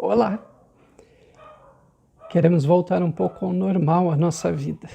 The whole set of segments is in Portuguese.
Olá! Queremos voltar um pouco ao normal a nossa vida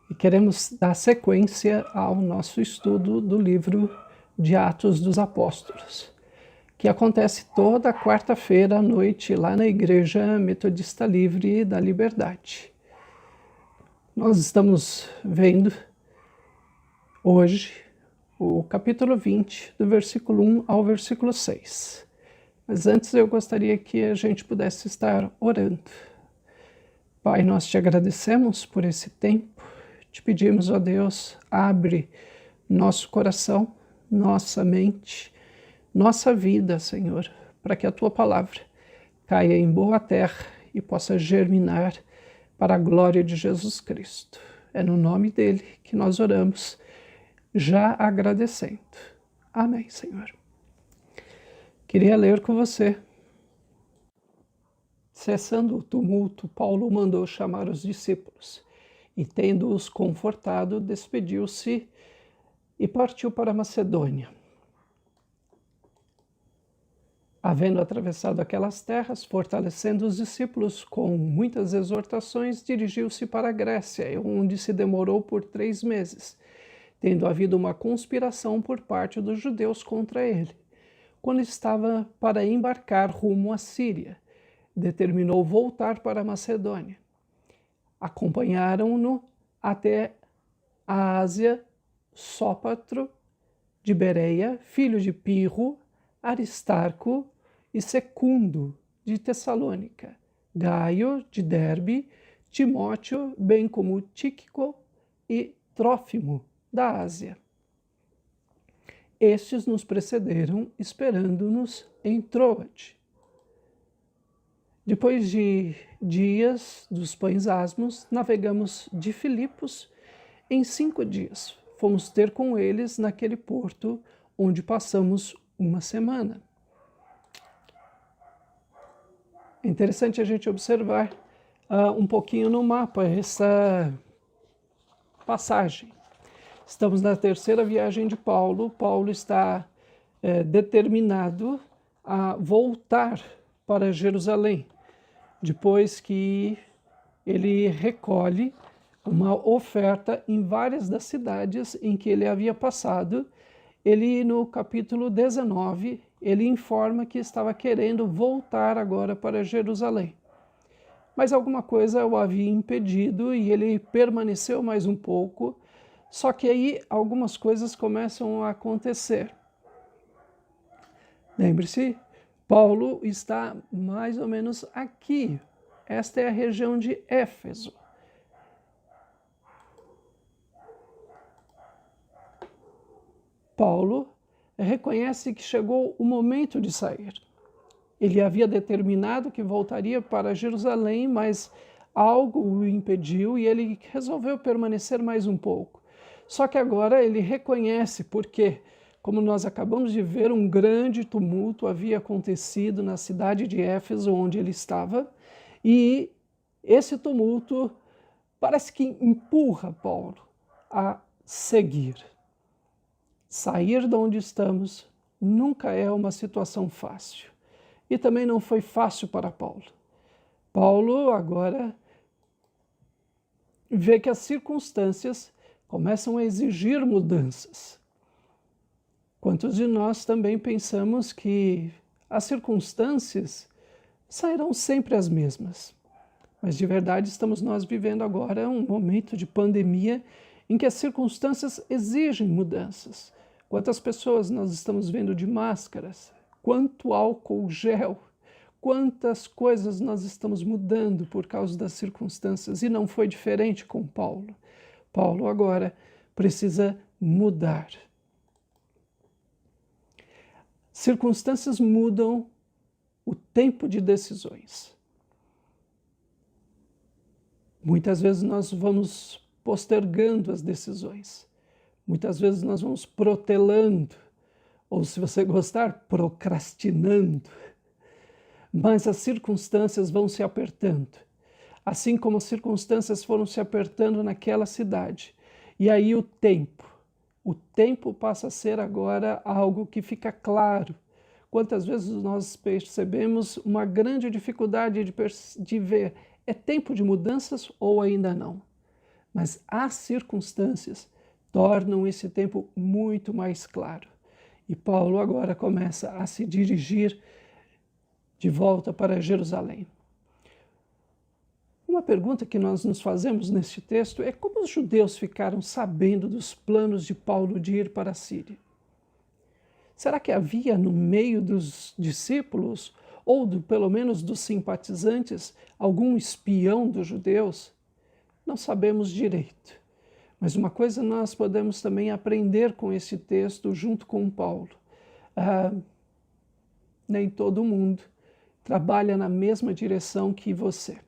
e queremos dar sequência ao nosso estudo do livro de Atos dos Apóstolos, que acontece toda quarta-feira à noite lá na Igreja Metodista Livre da Liberdade. Nós estamos vendo hoje o capítulo 20, do versículo 1 ao versículo 6. Mas antes eu gostaria que a gente pudesse estar orando. Pai, nós te agradecemos por esse tempo, te pedimos, ó Deus, abre nosso coração, nossa mente, nossa vida, Senhor, para que a tua palavra caia em boa terra e possa germinar para a glória de Jesus Cristo. É no nome dele que nós oramos, já agradecendo. Amém, Senhor. Queria ler com você. Cessando o tumulto, Paulo mandou chamar os discípulos e, tendo-os confortado, despediu-se e partiu para a Macedônia. Havendo atravessado aquelas terras, fortalecendo os discípulos com muitas exortações, dirigiu-se para a Grécia, onde se demorou por 3 meses, tendo havido uma conspiração por parte dos judeus contra ele. Quando estava para embarcar rumo à Síria, determinou voltar para a Macedônia. Acompanharam-no até a Ásia Sópatro de Bereia, filho de Pirro, Aristarco e Secundo de Tessalônica, Gaio de Derbe, Timóteo, bem como Tíquico e Trófimo da Ásia. Estes nos precederam, esperando-nos em Troade. Depois de dias dos pães asmos, navegamos de Filipos em 5 dias. Fomos ter com eles naquele porto, onde passamos uma semana. É interessante a gente observar um pouquinho no mapa essa passagem. Estamos na 3ª viagem de Paulo. Paulo está determinado a voltar para Jerusalém, depois que ele recolhe uma oferta em várias das cidades em que ele havia passado. Ele, no capítulo 19, ele informa que estava querendo voltar agora para Jerusalém. Mas alguma coisa o havia impedido e ele permaneceu mais um pouco. Só que aí algumas coisas começam a acontecer. Lembre-se, Paulo está mais ou menos aqui. Esta é a região de Éfeso. Paulo reconhece que chegou o momento de sair. Ele havia determinado que voltaria para Jerusalém, mas algo o impediu e ele resolveu permanecer mais um pouco. Só que agora ele reconhece porque, como nós acabamos de ver, um grande tumulto havia acontecido na cidade de Éfeso, onde ele estava, e esse tumulto parece que empurra Paulo a seguir. Sair de onde estamos nunca é uma situação fácil. E também não foi fácil para Paulo. Paulo agora vê que as circunstâncias começam a exigir mudanças. Quantos de nós também pensamos que as circunstâncias sairão sempre as mesmas? Mas de verdade estamos nós vivendo agora um momento de pandemia em que as circunstâncias exigem mudanças. Quantas pessoas nós estamos vendo de máscaras? Quanto álcool gel? Quantas coisas nós estamos mudando por causa das circunstâncias? E não foi diferente com Paulo. Paulo agora precisa mudar. Circunstâncias mudam o tempo de decisões. Muitas vezes nós vamos postergando as decisões. Muitas vezes nós vamos protelando, ou se você gostar, procrastinando. Mas as circunstâncias vão se apertando. Assim como as circunstâncias foram se apertando naquela cidade. E aí o tempo passa a ser agora algo que fica claro Quantas vezes nós percebemos uma grande dificuldade de ver, é tempo de mudanças ou ainda não? Mas as circunstâncias tornam esse tempo muito mais claro. E Paulo agora começa a se dirigir de volta para Jerusalém. Uma pergunta que nós nos fazemos neste texto é como os judeus ficaram sabendo dos planos de Paulo de ir para a Síria? Será que havia no meio dos discípulos, ou pelo menos dos simpatizantes, algum espião dos judeus? Não sabemos direito. Mas uma coisa nós podemos também aprender com esse texto junto com Paulo. Nem todo mundo trabalha na mesma direção que você.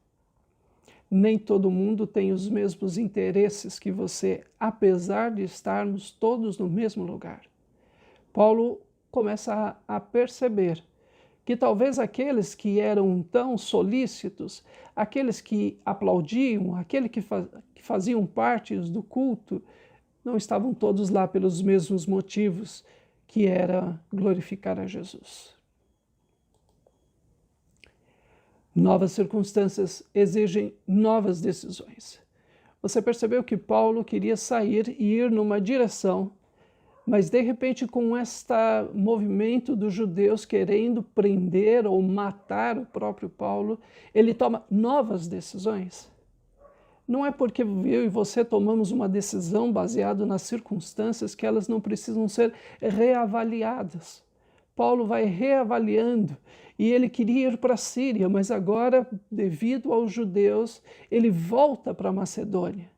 Nem todo mundo tem os mesmos interesses que você, apesar de estarmos todos no mesmo lugar. Paulo começa a perceber que talvez aqueles que eram tão solícitos, aqueles que aplaudiam, aqueles que faziam parte do culto, não estavam todos lá pelos mesmos motivos, que era glorificar a Jesus. Novas circunstâncias exigem novas decisões. Você percebeu que Paulo queria sair e ir numa direção, mas de repente com este movimento dos judeus querendo prender ou matar o próprio Paulo, ele toma novas decisões. Não é porque eu e você tomamos uma decisão baseada nas circunstâncias que elas não precisam ser reavaliadas. Paulo vai reavaliando e ele queria ir para a Síria, mas agora, devido aos judeus, ele volta para a Macedônia.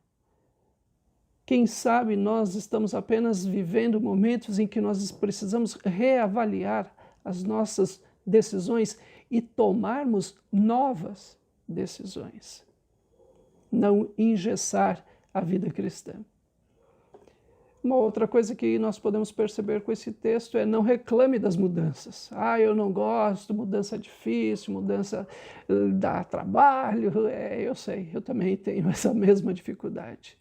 Quem sabe nós estamos apenas vivendo momentos em que nós precisamos reavaliar as nossas decisões e tomarmos novas decisões. Não engessar a vida cristã. Uma outra coisa que nós podemos perceber com esse texto é não reclame das mudanças. Eu não gosto, mudança é difícil, mudança dá trabalho. Eu sei, eu também tenho essa mesma dificuldade.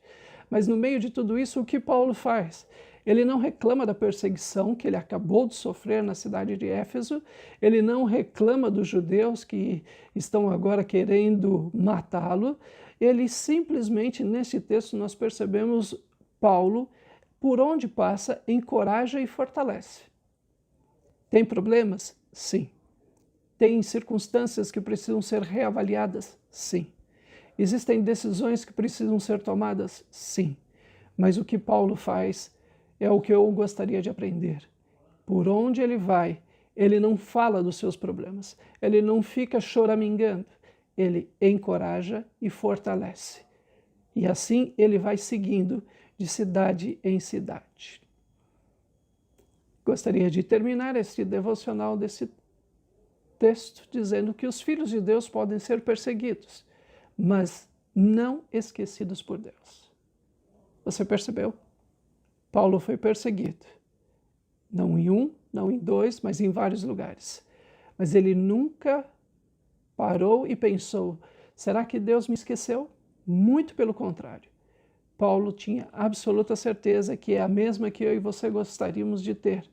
Mas no meio de tudo isso, o que Paulo faz? Ele não reclama da perseguição que ele acabou de sofrer na cidade de Éfeso, ele não reclama dos judeus que estão agora querendo matá-lo, ele simplesmente, nesse texto, nós percebemos Paulo, por onde passa, encoraja e fortalece. Tem problemas? Sim. Tem circunstâncias que precisam ser reavaliadas? Sim. Existem decisões que precisam ser tomadas? Sim. Mas o que Paulo faz é o que eu gostaria de aprender. Por onde ele vai, ele não fala dos seus problemas, ele não fica choramingando, ele encoraja e fortalece. E assim ele vai seguindo de cidade em cidade. Gostaria de terminar este devocional desse texto dizendo que os filhos de Deus podem ser perseguidos, mas não esquecidos por Deus. Você percebeu? Paulo foi perseguido. Não em um, não em dois, mas em vários lugares. Mas ele nunca parou e pensou, será que Deus me esqueceu? Muito pelo contrário. Paulo tinha absoluta certeza que é a mesma que eu e você gostaríamos de ter,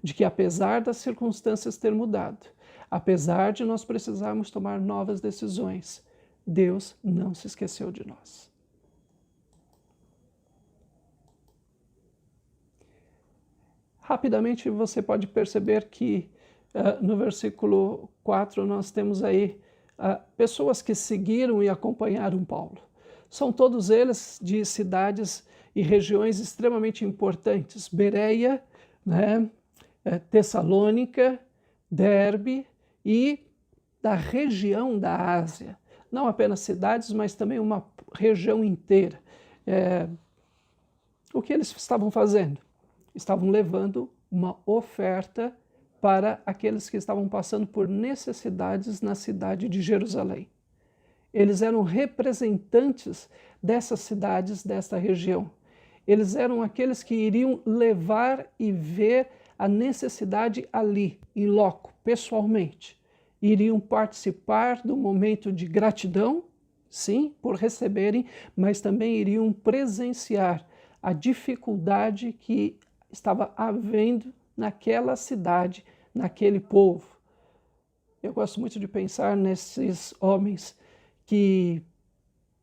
de que apesar das circunstâncias ter mudado, apesar de nós precisarmos tomar novas decisões, Deus não se esqueceu de nós. Rapidamente você pode perceber que no versículo 4 nós temos aí pessoas que seguiram e acompanharam Paulo. São todos eles de cidades e regiões extremamente importantes. Bereia, Tessalônica, Derbe e da região da Ásia. Não apenas cidades, mas também uma região inteira. O que eles estavam fazendo? Estavam levando uma oferta para aqueles que estavam passando por necessidades na cidade de Jerusalém. Eles eram representantes dessas cidades, desta região. Eles eram aqueles que iriam levar e ver a necessidade ali, em loco, pessoalmente. Iriam participar do momento de gratidão, sim, por receberem, mas também iriam presenciar a dificuldade que estava havendo naquela cidade, naquele povo. Eu gosto muito de pensar nesses homens que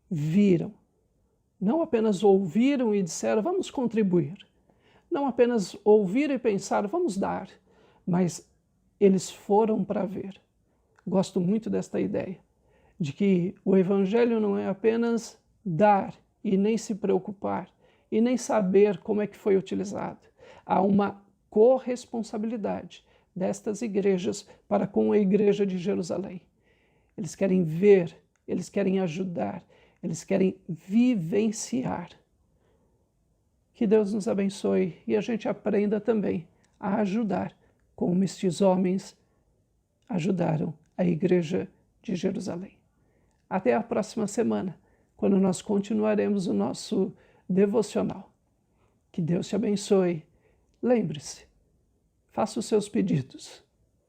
viram, não apenas ouviram e disseram, vamos contribuir. Não apenas ouviram e pensaram, vamos dar, mas eles foram para ver. Gosto muito desta ideia, de que o Evangelho não é apenas dar e nem se preocupar, e nem saber como é que foi utilizado. Há uma corresponsabilidade destas igrejas para com a igreja de Jerusalém. Eles querem ver, eles querem ajudar, eles querem vivenciar. Que Deus nos abençoe e a gente aprenda também a ajudar, como estes homens ajudaram a igreja de Jerusalém. Até a próxima semana, quando nós continuaremos o nosso devocional. Que Deus te abençoe. Lembre-se, faça os seus pedidos,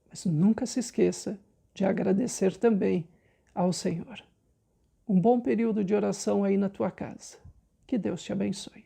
mas nunca se esqueça de agradecer também ao Senhor. Um bom período de oração aí na tua casa. Que Deus te abençoe.